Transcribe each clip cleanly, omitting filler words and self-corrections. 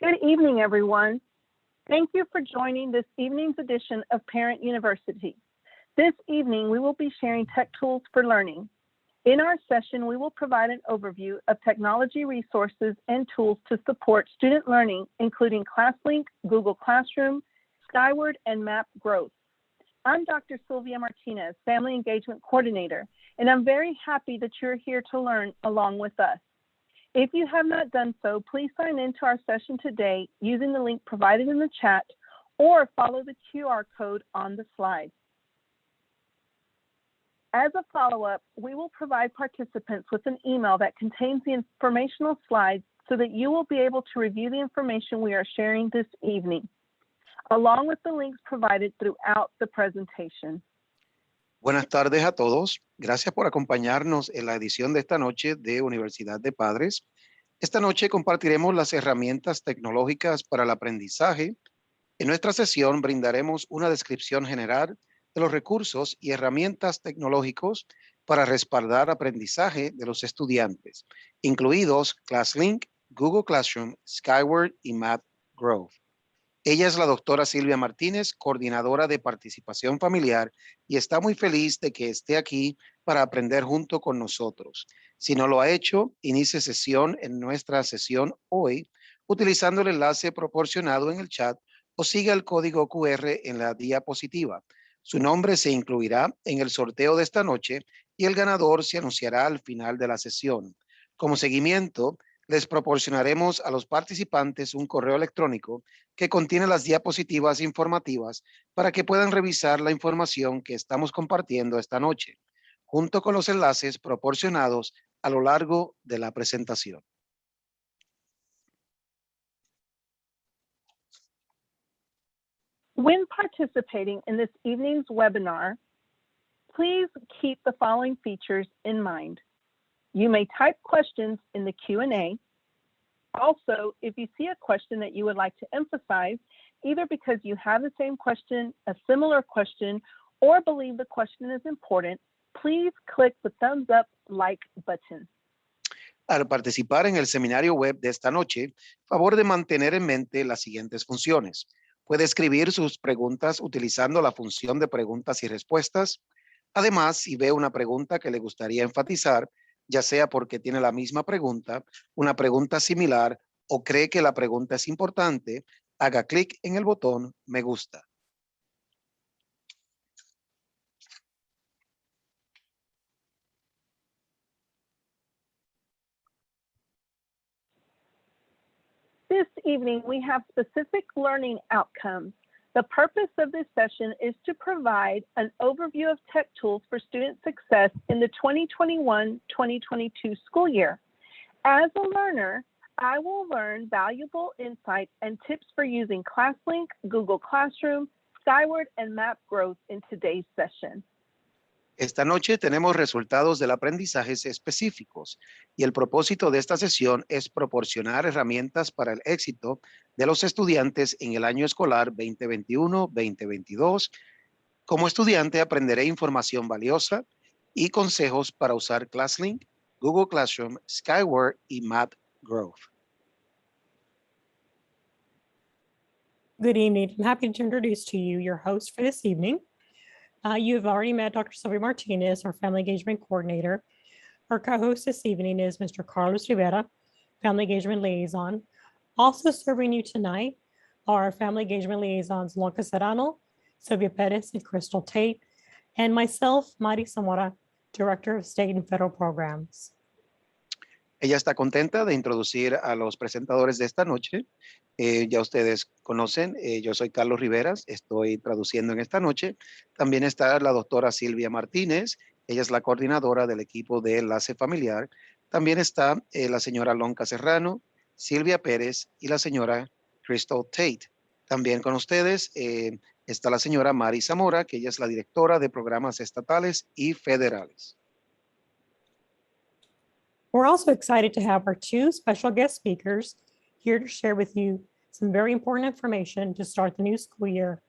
Good evening, everyone. Thank you for joining this evening's edition of Parent University. This evening, we will be sharing tech tools for learning. In our session, we will provide an overview of technology resources and tools to support student learning, including Classlink, Google Classroom, Skyward, and Map Growth. I'm Dr. Sylvia Martinez, Family Engagement Coordinator, and I'm very happy that you're here to learn along with us. If you have not done so, please sign into our session today using the link provided in the chat or follow the QR code on the slide. As a follow-up, we will provide participants with an email that contains the informational slides so that you will be able to review the information we are sharing this evening, along with the links provided throughout the presentation. Buenas tardes a todos. Gracias por acompañarnos en la edición de esta noche de Universidad de Padres. Esta noche compartiremos las herramientas tecnológicas para el aprendizaje. En nuestra sesión brindaremos una descripción general de los recursos y herramientas tecnológicos para respaldar aprendizaje de los estudiantes, incluidos Classlink, Google Classroom, Skyward y Map Growth. Ella es la doctora Silvia Martínez, coordinadora de participación familiar, y está muy feliz de que esté aquí para aprender junto con nosotros. Si no lo ha hecho, inicie sesión en nuestra sesión hoy utilizando el enlace proporcionado en el chat o siga el código QR en la diapositiva. Su nombre se incluirá en el sorteo de esta noche y el ganador se anunciará al final de la sesión. Como seguimiento, les proporcionaremos a los participantes un correo electrónico que contiene las diapositivas informativas para que puedan revisar la información que estamos compartiendo esta noche, junto con los enlaces proporcionados a lo largo de la presentación. When participating in this evening's webinar, please keep the following features in mind. You may type questions in the Q&A. Also, if you see a question that you would like to emphasize, either because you have the same question, a similar question, or believe the question is important, please click the thumbs up like button. Al participar en el seminario web de esta noche, favor de mantener en mente las siguientes funciones. Puede escribir sus preguntas utilizando la función de preguntas y respuestas. Además, si ve una pregunta que le gustaría enfatizar, ya sea porque tiene la misma pregunta, una pregunta similar o cree que la pregunta es importante, haga clic en el botón Me gusta. This evening, we have specific learning outcomes. The purpose of this session is to provide an overview of tech tools for student success in the 2021-2022 school year. As a learner, I will learn valuable insights and tips for using Classlink, Google Classroom, Skyward, and Map Growth in today's session. Esta noche tenemos resultados del aprendizaje específicos y el propósito de esta sesión es proporcionar herramientas para el éxito de los estudiantes en el año escolar 2021-2022. Como estudiante aprenderé información valiosa y consejos para usar Classlink, Google Classroom, Skyward y Map Growth. Good evening. I'm happy to introduce to you your host for this evening. You have already met Dr. Sylvia Martinez, our Family Engagement Coordinator. Our co-host this evening is Mr. Carlos Rivera, Family Engagement Liaison. Also serving you tonight are Family Engagement Liaisons Lonca Serrano, Sylvia Perez, and Crystal Tate, and myself, Mari Zamora, Director of State and Federal Programs. Ella está contenta de introducir a los presentadores de esta noche. Ya ustedes conocen, yo soy Carlos Riveras, estoy traduciendo en esta noche. También está la doctora Silvia Martínez, ella es la coordinadora del equipo de enlace familiar. También está la señora Lonca Serrano, Silvia Pérez y la señora Crystal Tate. También con ustedes está la señora Mari Zamora, que ella es la directora de programas estatales y federales. We're also excited to have our two special guest speakers here to share with you some very important information to start the new school year.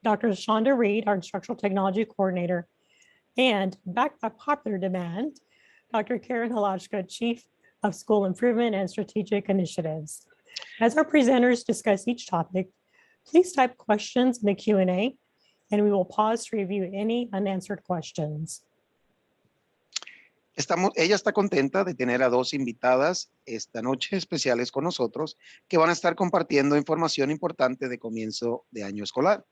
Dr. Shonda Reed, our Instructional Technology Coordinator, and backed by popular demand, Dr. Karen Halachka, Chief of School Improvement and Strategic Initiatives. As our presenters discuss each topic, please type questions in the Q&A, and we will pause to review any unanswered questions. Ella está contenta de tener a dos invitadas esta noche especiales con nosotros que van a estar compartiendo información importante de comienzo de año escolar.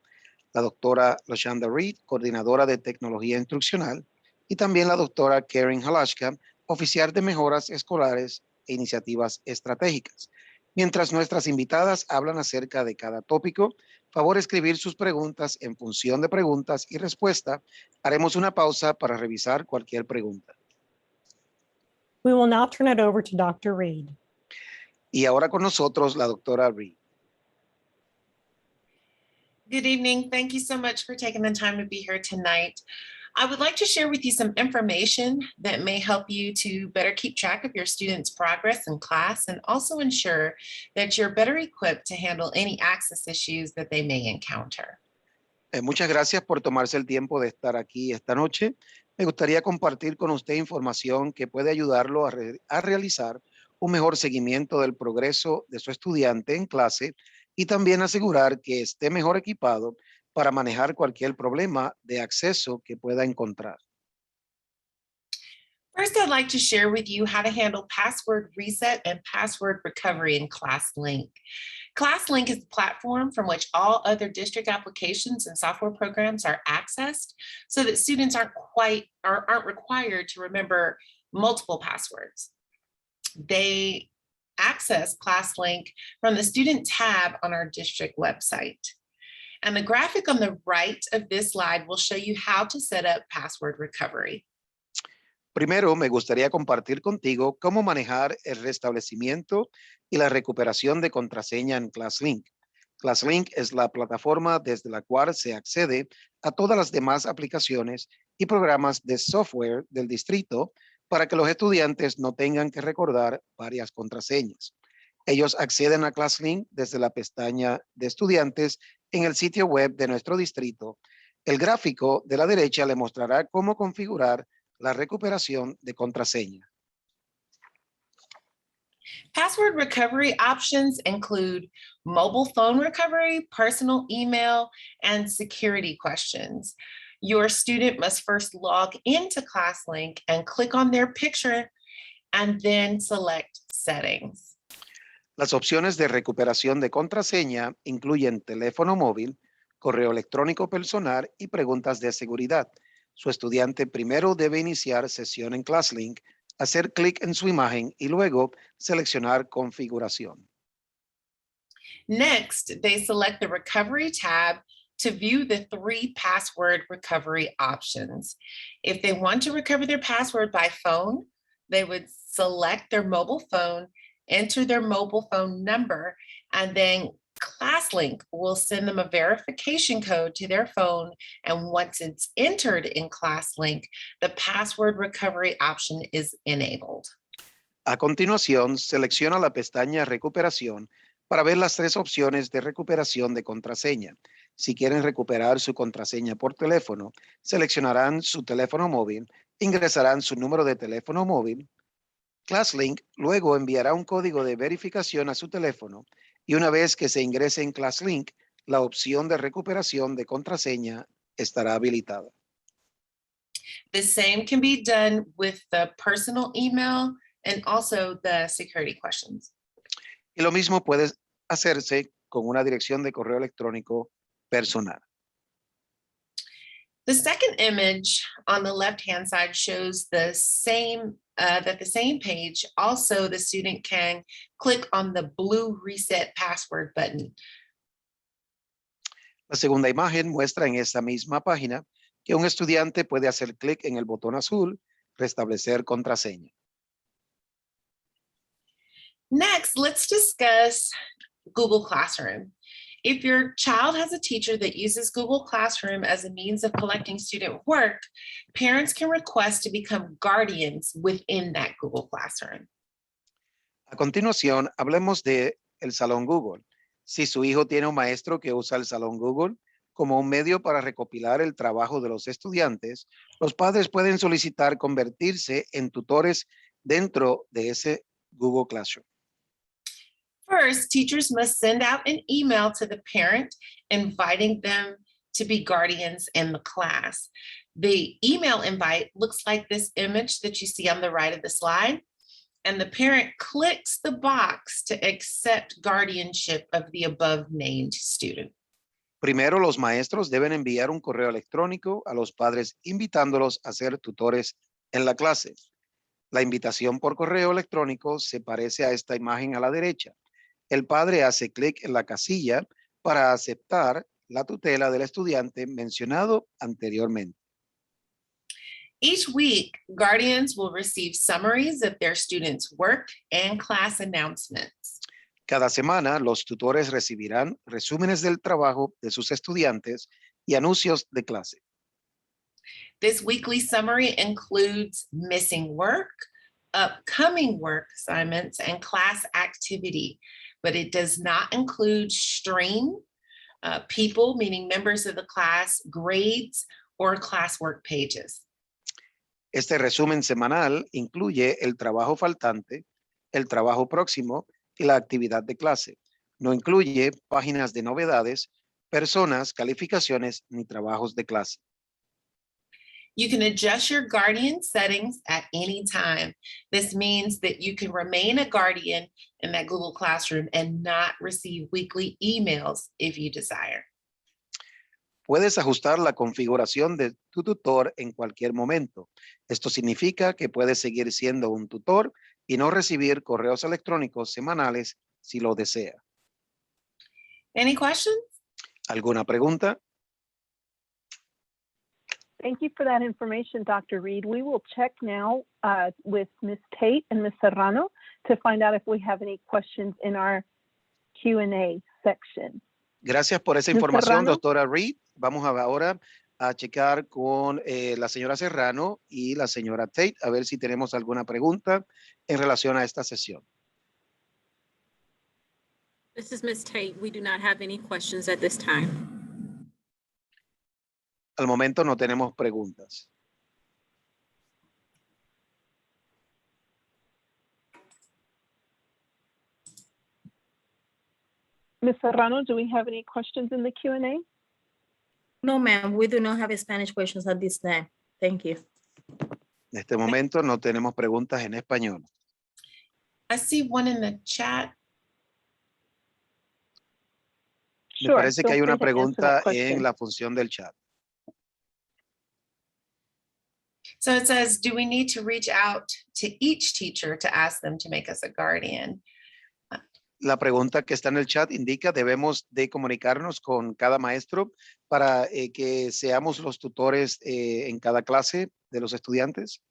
La doctora LaShonda Reed, coordinadora de tecnología instruccional, y también la doctora Karen Halashka, oficial de mejoras escolares e iniciativas estratégicas. Mientras nuestras invitadas hablan acerca de cada tópico, favor escribir sus preguntas en función de preguntas y respuesta. Haremos una pausa para revisar cualquier pregunta. We will now turn it over to Dr. Reed. Y ahora con nosotros la doctora Reed. Good evening. Thank you so much for taking the time to be here tonight. I would like to share with you some information that may help you to better keep track of your students' progress in class and also ensure that you're better equipped to handle any access issues that they may encounter. Muchas gracias por tomarse el tiempo de estar aquí esta noche. Me gustaría compartir con usted información que puede ayudarlo a realizar un mejor seguimiento del progreso de su estudiante en clase y también asegurar que esté mejor equipado para manejar cualquier problema de acceso que pueda encontrar. First, I'd like to share with you how to handle password reset and password recovery in Classlink. Classlink is the platform from which all other district applications and software programs are accessed so that students aren't required to remember multiple passwords. They access Classlink from the student tab on our district website. And the graphic on the right of this slide will show you how to set up password recovery. Primero, me gustaría compartir contigo cómo manejar el restablecimiento y la recuperación de contraseña en Classlink. Classlink es la plataforma desde la cual se accede a todas las demás aplicaciones y programas de software del distrito para que los estudiantes no tengan que recordar varias contraseñas. Ellos acceden a Classlink desde la pestaña de estudiantes en el sitio web de nuestro distrito. El gráfico de la derecha le mostrará cómo configurar la recuperación de contraseña. Password recovery options include mobile phone recovery, personal email, and security questions. Your student must first log into Classlink and click on their picture and then select settings. Las opciones de recuperación de contraseña incluyen teléfono móvil, correo electrónico personal y preguntas de seguridad. Su estudiante primero debe iniciar sesión en Classlink, hacer clic en su imagen y luego seleccionar configuración. Next, they select the Recovery tab to view the 3 password recovery options. If they want to recover their password by phone, they would select their mobile phone, enter their mobile phone number, and then Classlink will send them a verification code to their phone, and once it's entered in Classlink, the password recovery option is enabled. A continuación, selecciona la pestaña Recuperación para ver las 3 opciones de recuperación de contraseña. Si quieren recuperar su contraseña por teléfono, seleccionarán su teléfono móvil, ingresarán su número de teléfono móvil. Classlink luego enviará un código de verificación a su teléfono y una vez que se ingrese en Classlink, la opción de recuperación de contraseña estará habilitada. The same can be done with the personal email and also the security questions. Y lo mismo puede hacerse con una dirección de correo electrónico personal. The second image on the left-hand side shows the same page. Also, the student can click on the blue reset password button. La segunda imagen muestra en esa misma página que un estudiante puede hacer clic en el botón azul, restablecer contraseña. Next, let's discuss Google Classroom. If your child has a teacher that uses Google Classroom as a means of collecting student work, parents can request to become guardians within that Google Classroom. A continuación, hablemos de el Salón Google. Si su hijo tiene un maestro que usa el Salón Google como un medio para recopilar el trabajo de los estudiantes, los padres pueden solicitar convertirse en tutores dentro de ese Google Classroom. First, teachers must send out an email to the parent inviting them to be guardians in the class. The email invite looks like this image that you see on the right of the slide, and the parent clicks the box to accept guardianship of the above named student. Primero, los maestros deben enviar un correo electrónico a los padres invitándolos a ser tutores en la clase. La invitación por correo electrónico se parece a esta imagen a la derecha. El padre hace clic en la casilla para aceptar la tutela del estudiante mencionado anteriormente. Each week, guardians will receive summaries of their students' work and class announcements. Cada semana, los tutores recibirán resúmenes del trabajo de sus estudiantes y anuncios de clase. This weekly summary includes missing work, upcoming work assignments, and class activity, but it does not include stream, people, meaning members of the class, grades, or classwork pages. Este resumen semanal incluye el trabajo faltante, el trabajo próximo y la actividad de clase. No incluye páginas de novedades, personas, calificaciones ni trabajos de clase. You can adjust your guardian settings at any time. This means that you can remain a guardian in that Google Classroom and not receive weekly emails if you desire. Puedes ajustar la configuración de tu tutor en cualquier momento. Esto significa que puedes seguir siendo un tutor y no recibir correos electrónicos semanales si lo desea. Any questions? ¿Alguna pregunta? Thank you for that information, Dr. Reed. We will check now with Ms. Tate and Ms. Serrano to find out if we have any questions in our Q&A section. Gracias por esa Ms. información, Serrano. doctora Reed. Vamos ahora a checar con la señora Serrano y la señora Tate a ver si tenemos alguna pregunta en relación a esta sesión. This is Ms. Tate. We do not have any questions at this time. Al momento no tenemos preguntas. Ms. Serrano, do we have any questions in the Q&A? No, ma'am, we do not have Spanish questions at this time. Thank you. En este momento no tenemos preguntas en español. I see one in the chat. Me Sure, parece que hay feel una free to answer pregunta that en question. la función del chat. So it says, do we need to reach out to each teacher to ask them to make us a guardian? La pregunta que está en el chat indica, ¿debemos de comunicarnos con cada maestro para que seamos los tutores en cada clase de los estudiantes?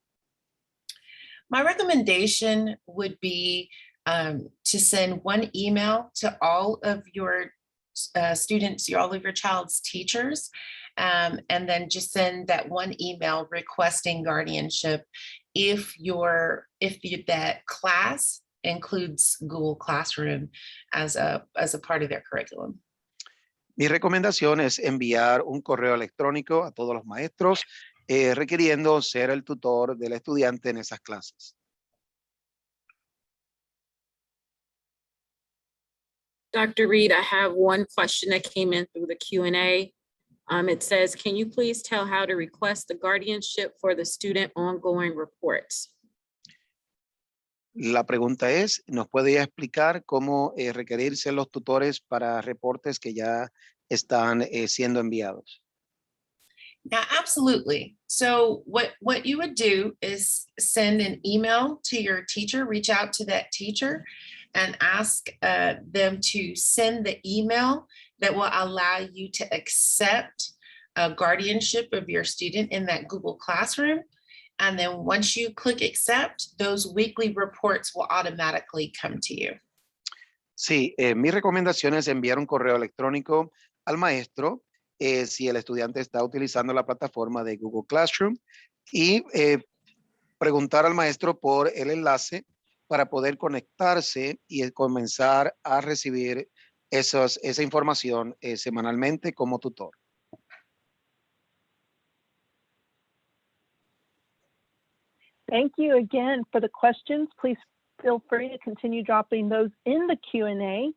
My recommendation would be to send one email to all of your students, all of your child's teachers, and then just send that one email requesting guardianship if that class includes Google Classroom as a part of their curriculum. Mi recomendación es enviar un correo electrónico a todos los maestros requiriendo ser el tutor del estudiante en esas clases. Dr. Reed, I have one question that came in through the Q&A. It says, can you please tell how to request the guardianship for the student ongoing reports? La pregunta es, ¿nos puede explicar cómo requerirse los tutores para reportes que ya están siendo enviados? Yeah, absolutely. So what you would do is send an email to your teacher, reach out to that teacher and ask them to send the email that will allow you to accept a guardianship of your student in that Google Classroom. And then once you click accept, those weekly reports will automatically come to you. Sí, mi recomendación es enviar un correo electrónico al maestro si el estudiante está utilizando la plataforma de Google Classroom y preguntar al maestro por el enlace para poder conectarse y comenzar a recibir esa información semanalmente como tutor. Thank you again for the questions. Please feel free to continue dropping those in the Q&A.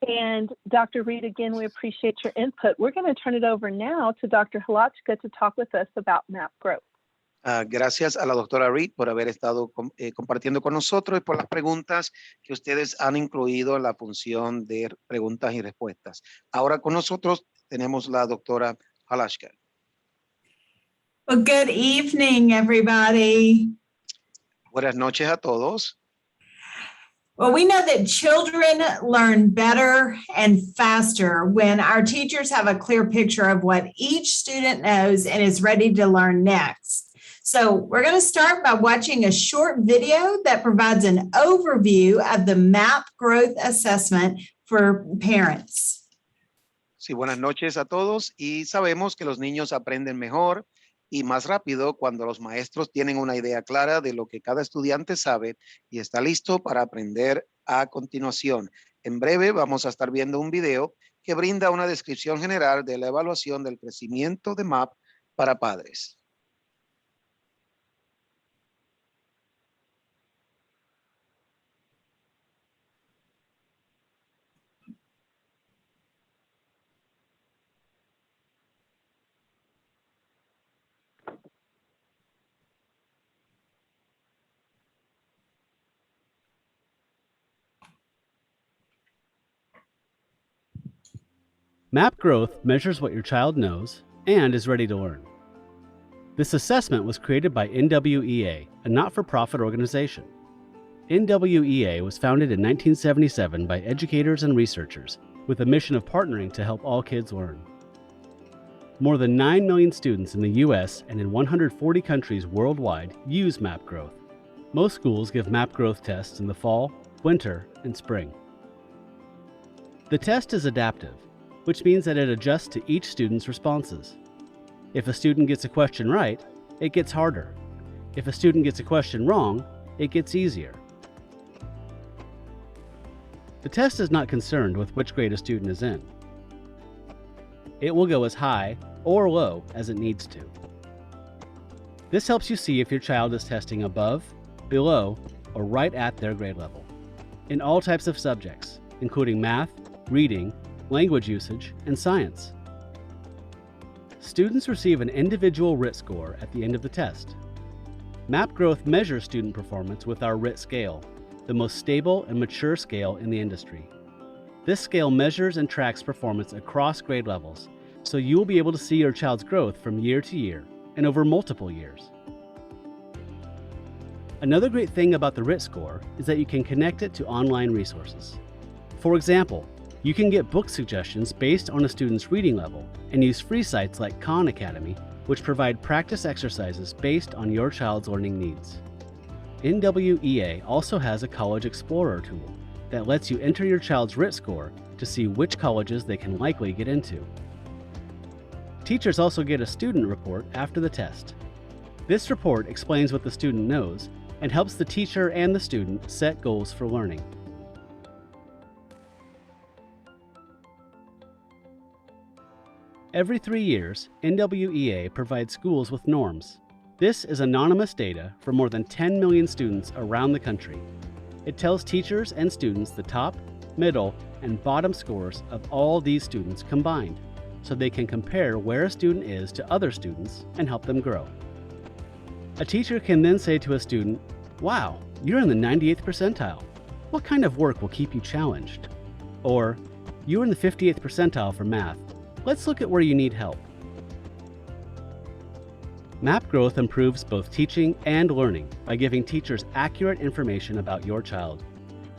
And Dr. Reed, again, we appreciate your input. We're going to turn it over now to Dr. Halachka to talk with us about MAP growth. Gracias a la doctora Reed por haber estado compartiendo con nosotros y por las preguntas que ustedes han incluido en la función de preguntas y respuestas. Ahora con nosotros tenemos la doctora Halachka. Well, good evening, everybody. Buenas noches a todos. Well, we know that children learn better and faster when our teachers have a clear picture of what each student knows and is ready to learn next. So we're going to start by watching a short video that provides an overview of the MAP growth assessment for parents. Sí, buenas noches a todos y sabemos que los niños aprenden mejor y más rápido cuando los maestros tienen una idea clara de lo que cada estudiante sabe y está listo para aprender a continuación. En breve vamos a estar viendo un video que brinda una descripción general de la evaluación del crecimiento de MAP para padres. MAP growth measures what your child knows and is ready to learn. This assessment was created by NWEA, a not-for-profit organization. NWEA was founded in 1977 by educators and researchers with a mission of partnering to help all kids learn. More than 9 million students in the US and in 140 countries worldwide use MAP growth. Most schools give MAP growth tests in the fall, winter, and spring. The test is adaptive, which means that it adjusts to each student's responses. If a student gets a question right, it gets harder. If a student gets a question wrong, it gets easier. The test is not concerned with which grade a student is in. It will go as high or low as it needs to. This helps you see if your child is testing above, below, or right at their grade level in all types of subjects, including math, reading, language usage, and science. Students receive an individual RIT score at the end of the test. MAP growth measures student performance with our RIT scale, the most stable and mature scale in the industry. This scale measures and tracks performance across grade levels, so you will be able to see your child's growth from year to year and over multiple years. Another great thing about the RIT score is that you can connect it to online resources. For example, you can get book suggestions based on a student's reading level and use free sites like Khan Academy, which provide practice exercises based on your child's learning needs. NWEA also has a College Explorer tool that lets you enter your child's RIT score to see which colleges they can likely get into. Teachers also get a student report after the test. This report explains what the student knows and helps the teacher and the student set goals for learning. Every 3 years, NWEA provides schools with norms. This is anonymous data for more than 10 million students around the country. It tells teachers and students the top, middle, and bottom scores of all these students combined, so they can compare where a student is to other students and help them grow. A teacher can then say to a student, "Wow, you're in the 98th percentile. What kind of work will keep you challenged?" Or, "You're in the 58th percentile for math. Let's look at where you need help." MAP growth improves both teaching and learning by giving teachers accurate information about your child.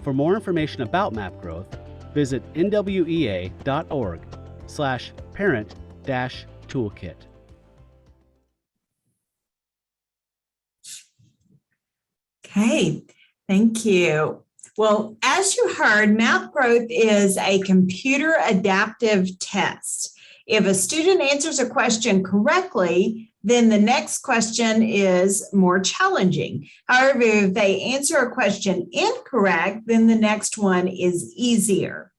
For more information about MAP growth, visit nwea.org/parent-toolkit. Okay, thank you. Well, as you heard, MAP growth is a computer adaptive test. If a student answers a question correctly, then the next question is more challenging. However, if they answer a question incorrect, then the next one is easier.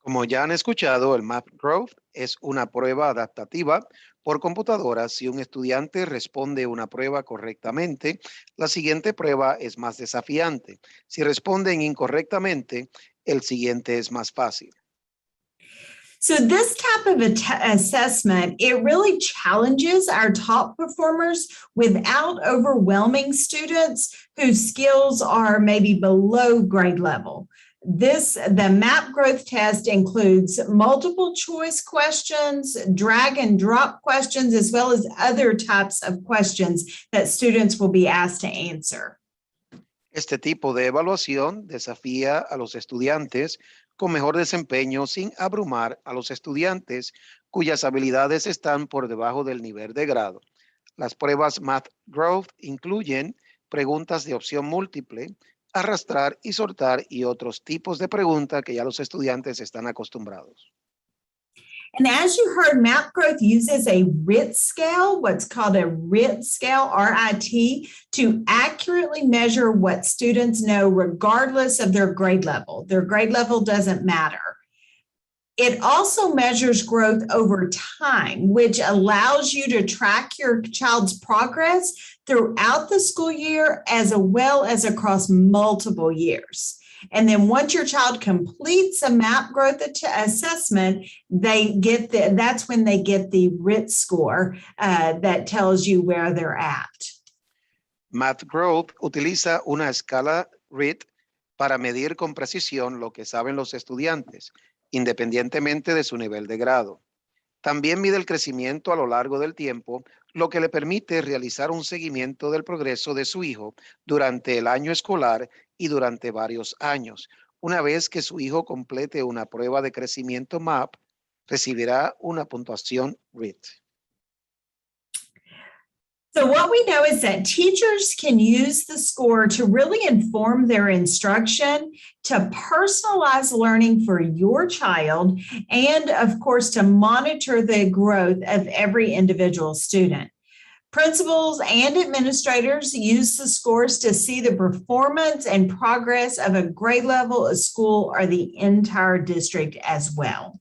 Como ya han escuchado, el Map Growth es una prueba adaptativa por computadora. Si un estudiante responde una prueba correctamente, la siguiente prueba es más desafiante. Si responden incorrectamente, el siguiente es más fácil. So this type of assessment, it really challenges our top performers without overwhelming students whose skills are maybe below grade level. The MAP growth test includes multiple choice questions, drag and drop questions, as well as other types of questions that students will be asked to answer. Este tipo de evaluación desafía a los estudiantes con mejor desempeño sin abrumar a los estudiantes cuyas habilidades están por debajo del nivel de grado. Las pruebas Math Growth incluyen preguntas de opción múltiple, arrastrar y soltar y otros tipos de preguntas que ya los estudiantes están acostumbrados. And as you heard, Map Growth uses a RIT scale, what's called a RIT scale, R-I-T, to accurately measure what students know regardless of their grade level. Their grade level doesn't matter. It also measures growth over time, which allows you to track your child's progress throughout the school year as well as across multiple years. And then once your child completes a MAP growth assessment, that's when they get the RIT score that tells you where they're at. Math Growth utiliza una escala RIT para medir con precisión lo que saben los estudiantes, independientemente de su nivel de grado. También mide el crecimiento a lo largo del tiempo, lo que le permite realizar un seguimiento del progreso de su hijo durante el año escolar y durante varios años. Una vez que su hijo complete una prueba de crecimiento MAP, recibirá una puntuación RIT. So what we know is that teachers can use the score to really inform their instruction, to personalize learning for your child, and of course, to monitor the growth of every individual student. Principals and administrators use the scores to see the performance and progress of a grade level, a school, or the entire district as well.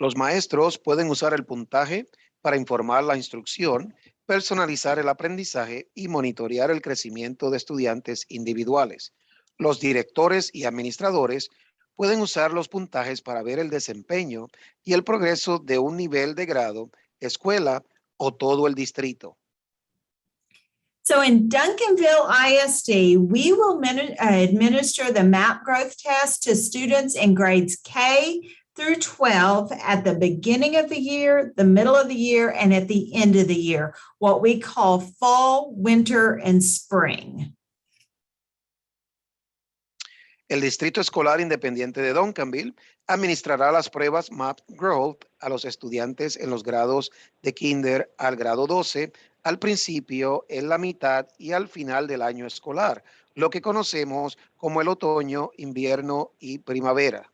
Los maestros pueden usar el puntaje para informar la instrucción, personalizar el aprendizaje y monitorear el crecimiento de estudiantes individuales. Los directores y administradores pueden usar los puntajes para ver el desempeño y el progreso de un nivel de grado, escuela o todo el distrito. So in Duncanville ISD, we will administer the MAP growth test to students in grades K through 12 at the beginning of the year, the middle of the year, and at the end of the year, what we call fall, winter, and spring. El Distrito Escolar Independiente de Duncanville administrará las pruebas MAP Growth a los estudiantes en los grados de kinder al grado 12, al principio, en la mitad y al final del año escolar, lo que conocemos como el otoño, invierno y primavera.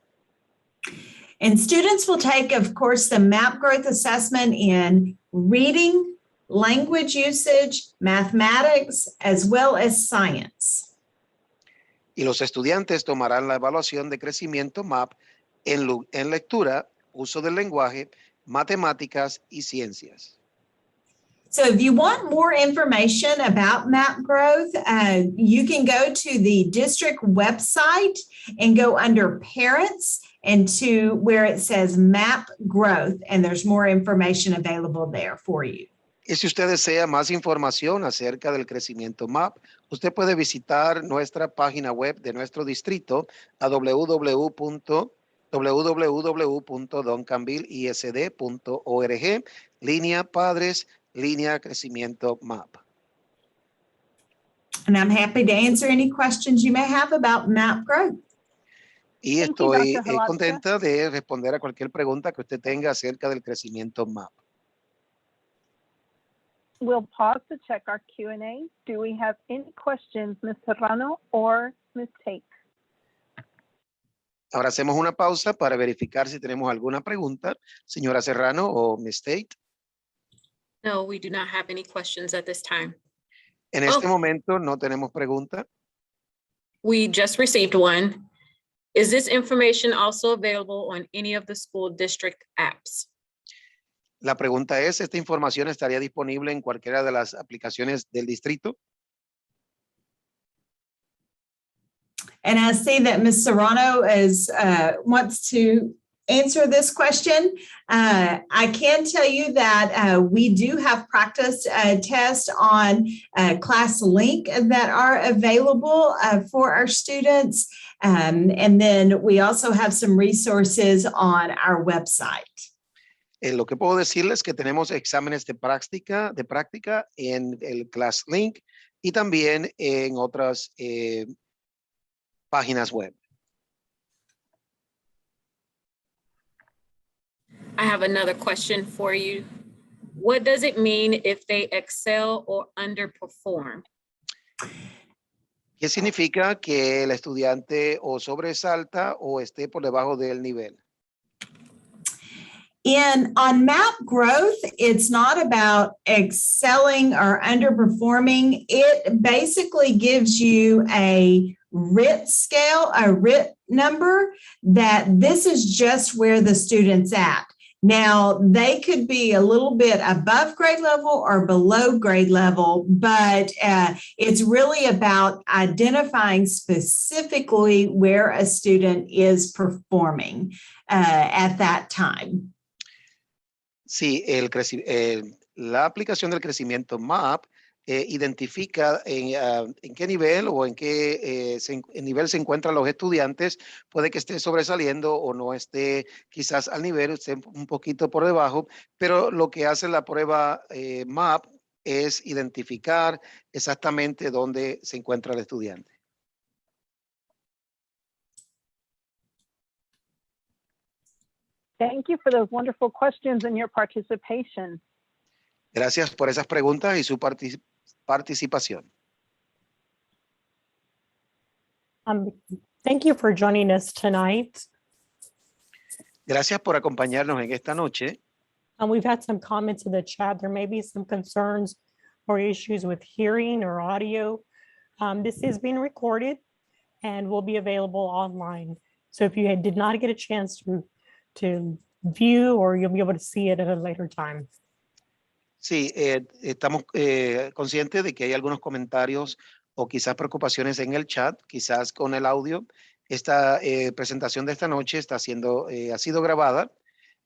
And students will take, of course, the MAP growth assessment in reading, language usage, mathematics, as well as science. Y los estudiantes tomarán la evaluación de crecimiento MAP en lectura, uso del lenguaje, matemáticas y ciencias. So if you want more information about MAP growth, you can go to the district website and go under parents and to where it says MAP growth, and there's more information available there for you. Y si usted desea más información acerca del crecimiento MAP, usted puede visitar nuestra página web de nuestro distrito a www.duncanvilleisd.org, línea padres, línea crecimiento MAP. And I'm happy to answer any questions you may have about MAP growth. Y Thank you, estoy Dr. Hlotza. contenta de responder a cualquier pregunta que usted tenga acerca del crecimiento MAP. We'll pause to check our Q&A. Do we have any questions, Ms. Serrano or Ms. Tate? Ahora hacemos una pausa para verificar si tenemos alguna pregunta, señora Serrano o Ms. Tate. No, we do not have any questions at this time. En este momento no tenemos pregunta. We just received one. Is this information also available on any of the school district apps? La pregunta es, ¿esta información estaría disponible en cualquiera de las aplicaciones del distrito? And I see that Ms. Serrano wants to answer this question. I can tell you that we do have practice tests on Classlink that are available for our students. And then we also have some resources on our website. Lo que puedo decirles es que tenemos exámenes de práctica en el Classlink y también en otras páginas web. I have another question for you. What does it mean if they excel or underperform? ¿Qué significa que el estudiante o sobresalta o esté por debajo del nivel? On MAP growth, it's not about excelling or underperforming. It basically gives you a RIT scale, a RIT number, that this is just where the student's at. Now, they could be a little bit above grade level or below grade level, but it's really about identifying specifically where a student is performing at that time. Sí, la aplicación del crecimiento MAP identifica en qué nivel o en qué nivel se encuentran los estudiantes. Puede que esté sobresaliendo o no esté quizás al nivel, esté un poquito por debajo, pero lo que hace la prueba MAP es identificar exactamente dónde se encuentra el estudiante. Thank you for those wonderful questions and your participation. Gracias por esas preguntas y su participación. Thank you for joining us tonight. Gracias por acompañarnos en esta noche. We've had some comments in the chat. There may be some concerns or issues with hearing or audio. This is being recorded and will be available online. So if you did not get a chance to view, or you'll be able to see it at a later time. Sí, estamos conscientes de que hay algunos comentarios o quizás preocupaciones en el chat, quizás con el audio. Esta presentación de esta noche ha sido grabada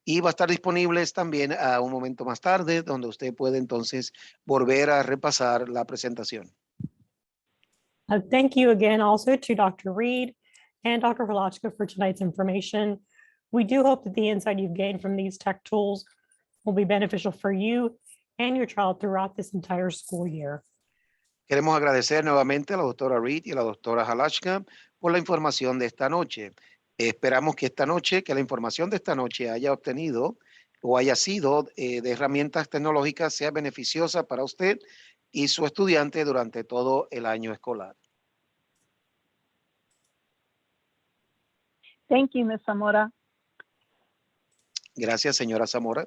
y va a estar disponible también a un momento más tarde, donde usted puede entonces volver a repasar la presentación. Thank you again also to Dr. Reed and Dr. Holachka for tonight's information. We do hope that the insight you've gained from these tech tools will be beneficial for you and your child throughout this entire school year. Queremos agradecer nuevamente a la doctora Reed y a la doctora Halachka por la información de esta noche. Esperamos que la información de esta noche haya obtenido o haya sido de herramientas tecnológicas, sea beneficiosa para usted y su estudiante durante todo el año escolar. Thank you, Ms. Zamora. Gracias, señora Zamora.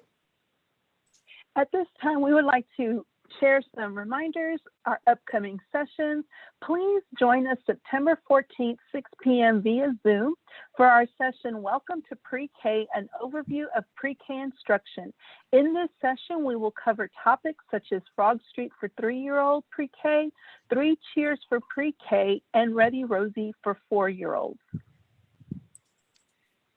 At this time, we would like to share some reminders, our upcoming sessions. Please join us September 14th, 6 p.m. via Zoom for our session, Welcome to Pre-K, an overview of pre-K instruction. In this session, we will cover topics such as Frog Street for 3-year-old pre-K, 3 Cheers for pre-K, and Ready Rosie for 4-year-olds.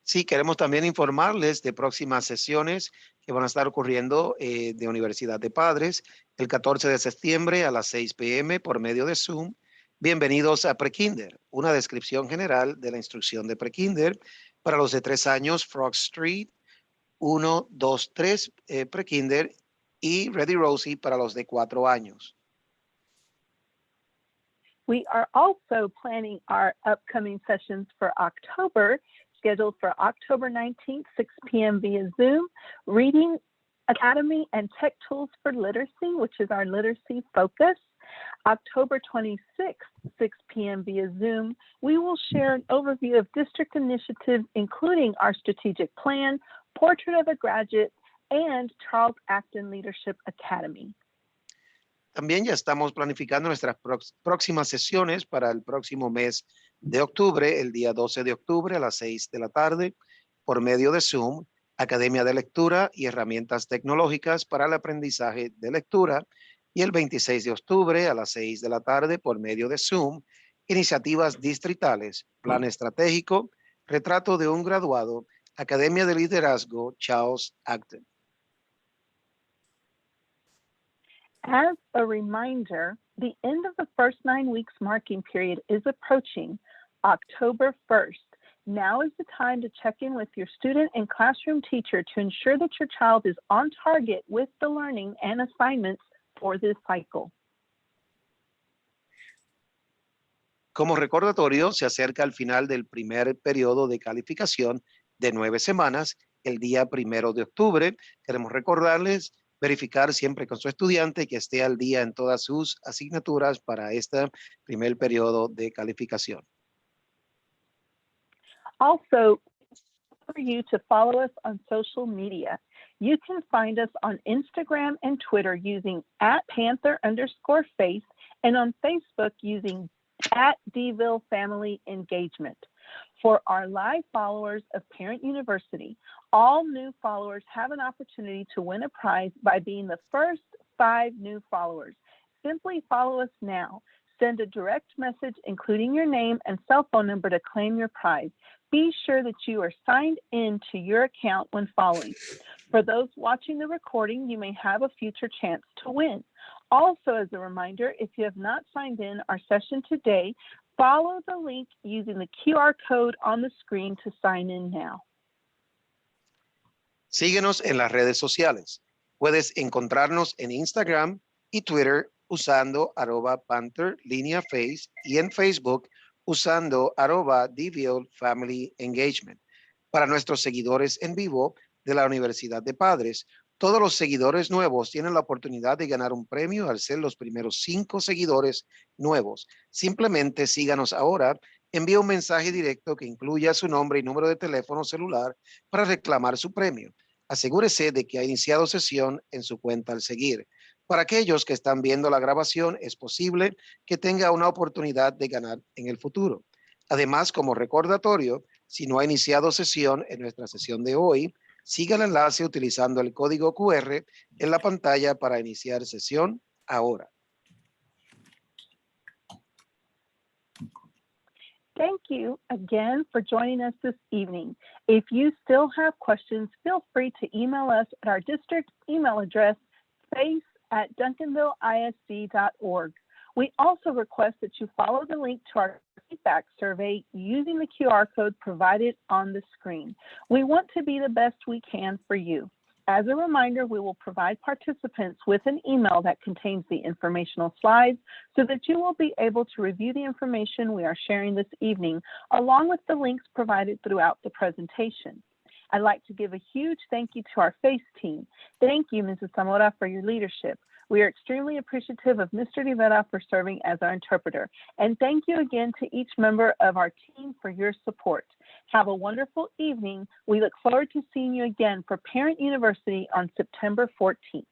Sí, queremos también informarles de próximas sesiones que van a estar ocurriendo de Universidad de Padres el 14 de septiembre a las 6 p.m. por medio de Zoom. Bienvenidos a Prekinder, una descripción general de la instrucción de Prekinder para los de 3 años, Frog Street, 1, 2, 3 Prekinder y Ready Rosie para los de 4 años. We are also planning our upcoming sessions for October, scheduled for October 19th, 6 p.m. via Zoom, Reading Academy and Tech Tools for Literacy, which is our literacy focus. October 26th, 6 p.m. via Zoom, we will share an overview of district initiatives, including our strategic plan, Portrait of a Graduate, and Charles Acton Leadership Academy. También ya estamos planificando nuestras próximas sesiones para el próximo mes de octubre, el día 12 de octubre a las 6 de la tarde, por medio de Zoom, Academia de Lectura y Herramientas Tecnológicas para el Aprendizaje de Lectura, y el 26 de octubre a las 6 de la tarde, por medio de Zoom, Iniciativas Distritales, Plan Estratégico, Retrato de un Graduado, Academia de Liderazgo, Charles Acton. As a reminder, the end of the first 9 weeks marking period is approaching October 1st. Now is the time to check in with your student and classroom teacher to ensure that your child is on target with the learning and assignments for this cycle. Como recordatorio, se acerca al final del primer periodo de calificación de 9 semanas, el día 1 de octubre. Queremos recordarles verificar siempre con su estudiante que esté al día en todas sus asignaturas para este primer periodo de calificación. Also, for you to follow us on social media. You can find us on Instagram and Twitter using @Panther_Face and on Facebook using @DVille Family Engagement. For our live followers of Parent University, all new followers have an opportunity to win a prize by being the first 5 new followers. Simply follow us now. Send a direct message including your name and cell phone number to claim your prize. Be sure that you are signed in to your account when following. For those watching the recording, you may have a future chance to win. Also, as a reminder, if you have not signed in our session today, follow the link using the QR code on the screen to sign in now. Síguenos en las redes sociales. Puedes encontrarnos en Instagram y Twitter usando @Panther_Face y en Facebook usando @DVille Family Engagement. Para nuestros seguidores en vivo de la Universidad de Padres, todos los seguidores nuevos tienen la oportunidad de ganar un premio al ser los primeros 5 seguidores nuevos. Simplemente síganos ahora, envía un mensaje directo que incluya su nombre y número de teléfono celular para reclamar su premio. Asegúrese de que ha iniciado sesión en su cuenta al seguir. Para aquellos que están viendo la grabación, es posible que tenga una oportunidad de ganar en el futuro. Además, como recordatorio, si no ha iniciado sesión en nuestra sesión de hoy, siga el enlace utilizando el código QR en la pantalla para iniciar sesión ahora. Thank you again for joining us this evening. If you still have questions, feel free to email us at our district email address, face@duncanvilleisd.org. We also request that you follow the link to our feedback survey using the QR code provided on the screen. We want to be the best we can for you. As a reminder, we will provide participants with an email that contains the informational slides so that you will be able to review the information we are sharing this evening, along with the links provided throughout the presentation. I'd like to give a huge thank you to our FACE team. Thank you, Mrs. Zamora, for your leadership. We are extremely appreciative of Mr. Rivera for serving as our interpreter. And thank you again to each member of our team for your support. Have a wonderful evening. We look forward to seeing you again for Parent University on September 14th.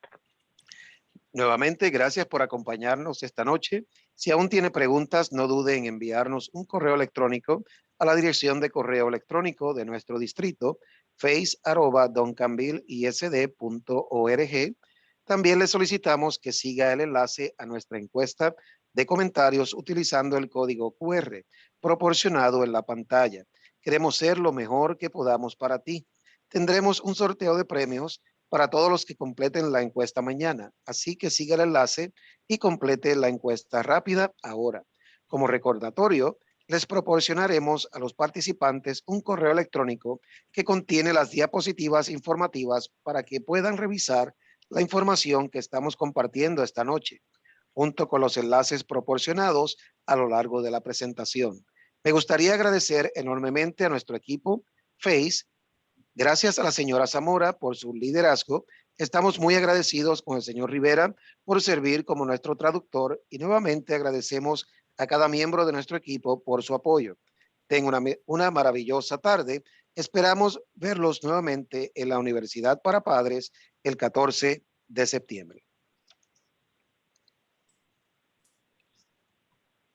Nuevamente, gracias por acompañarnos esta noche. Si aún tiene preguntas, no dude en enviarnos un correo electrónico a la dirección de correo electrónico de nuestro distrito, face@duncanvilleisd.org. También le solicitamos que siga el enlace a nuestra encuesta de comentarios utilizando el código QR proporcionado en la pantalla. Queremos ser lo mejor que podamos para ti. Tendremos un sorteo de premios para todos los que completen la encuesta mañana, así que siga el enlace y complete la encuesta rápida ahora. Como recordatorio, les proporcionaremos a los participantes un correo electrónico que contiene las diapositivas informativas para que puedan revisar la información que estamos compartiendo esta noche, junto con los enlaces proporcionados a lo largo de la presentación. Me gustaría agradecer enormemente a nuestro equipo FACE. Gracias a la señora Zamora por su liderazgo. Estamos muy agradecidos con el señor Rivera por servir como nuestro traductor y nuevamente agradecemos a cada miembro de nuestro equipo por su apoyo. Tengan una maravillosa tarde. Esperamos verlos nuevamente en la Universidad para Padres el 14 de septiembre.